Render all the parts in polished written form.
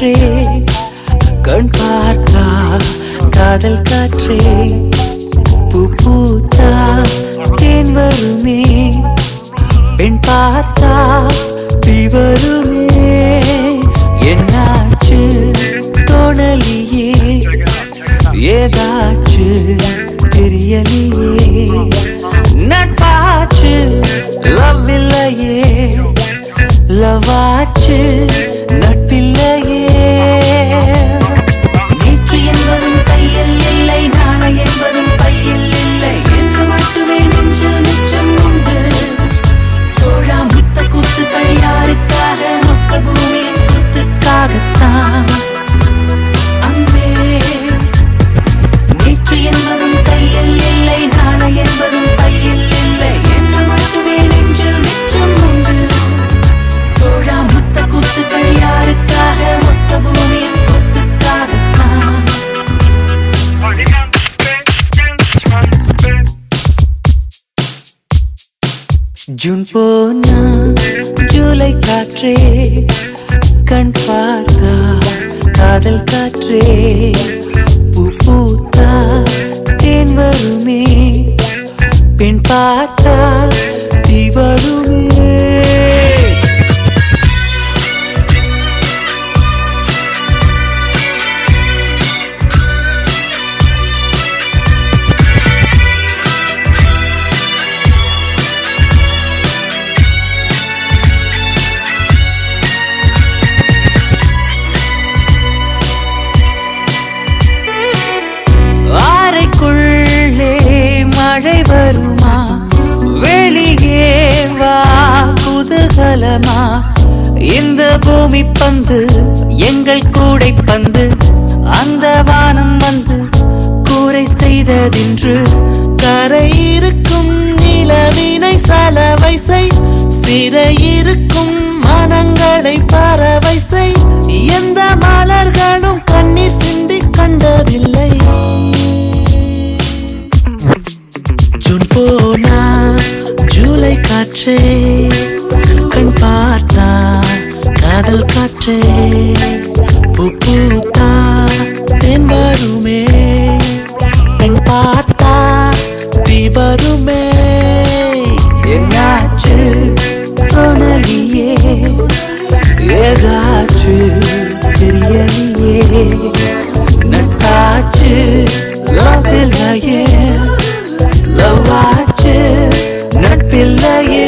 காற்றே கண் பார்த்தா காதல் காற்றே பூ பூத்தா தேன் வருமே பெண் பார்த்தா தீ வருமே என்னாச்சு தோணலியே ஏதாச்சு தெரியலையே நட்பாச்சு லவ் இல்லையே லவாச்சு நட்பில்லையே நேற்று என்பதும் கையில் இல்லை நாளை என்பதும் பையில் இல்லை என்று மட்டுமே நெஞ்சில் மிச்சம் உண்டு தோழா முத்த கூத்துக்கள் யாருக்காக மொத்த பூமியின் கூத்துக்காகத்தான் அன்பே நேற்று என்பதும் கையில் இல்லை நாளை என்பதும் பையில் இல்லை என்று மட்டுமே நெஞ்சில் மிச்சம் உண்டு தோழா முத்த கூத்துக்கள் யாருக்காக மொத்த பூமியின் கூத்துக்காகத்தான் ஜூன் போனா ஜூலை காற்றே கண் பார்த்தா காதல் காற்றே பூ பூத்தா தேன் வருமே பெண் பார்த்தா தீ வருமே அறைக்குள்ளே மழை வருமா வெளியே வா குதூகலமா இந்த பூமி பந்து எங்கள் கூடை பந்து அந்த வானம் வந்து கூரை செய்ததென்று கரை இருக்கும் நிலவினை சலவை செய் சிறை இருக்கும் மனங்களை பறவை செய் எந்த மலர்களும் கண்ணீர் சிந்தி கண்டதில்லை ஜூன் போனா ஜூலை காற்றே கண் பார்த்தா காதல் காற்றே பூ பூத்தா தேன் வருமே பெண் பார்த்தா தீ வருமே என்னாச்சு தோணலியே ஏதாச்சு தெரியலையே நட்டாச்சு லவ் இல்லையே லவாச்சு நட்பில்லையே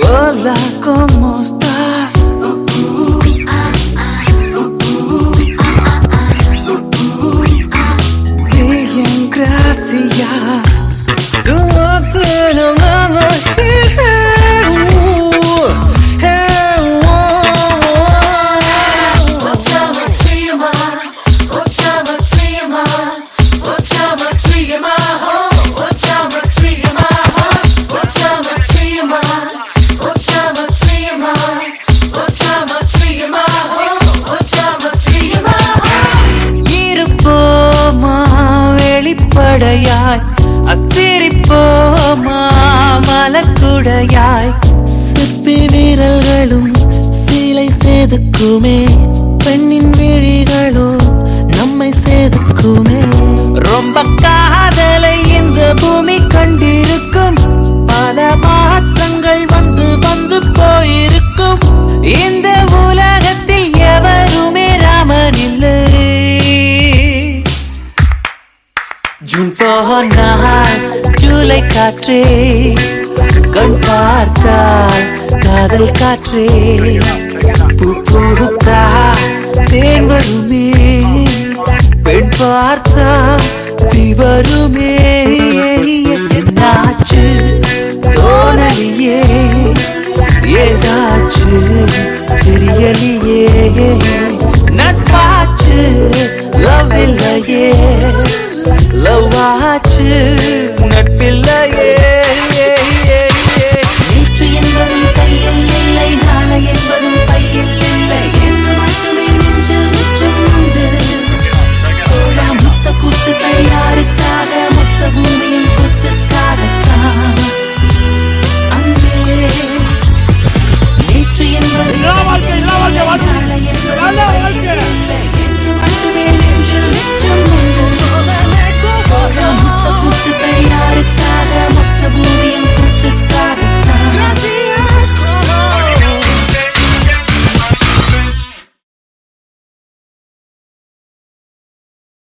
Hola, ¿cómo estás? Bien, gracias. Tú no tienes nada வெளிப்படையாய் அசிரிப்போமா மலக்குடையாய் சிற்பி வீரர்களும் சீலை சேதுக்குமே பெண்ணின் விழிகளோ நம்மை சேதுக்குமே ரொம்ப காதலை இந்த பூமி கண்டிருக்கும் பல மாற்றங்கள் வந்து வந்து போயிருக்கும் இந்த உலகத்தில் எவருமே ராமன் இல்லை ஜூன் போனால் ஜூலை காற்றே கண் பார்த்தால் காதல் காற்றே பூ பூத்தா தேன் வருமே பெண் பார்த்தா தீ வருமே என்னாச்சு தோணலியே ஏதாச்சு தெரியலையே நட்பாச்சு லவ் இல்லையே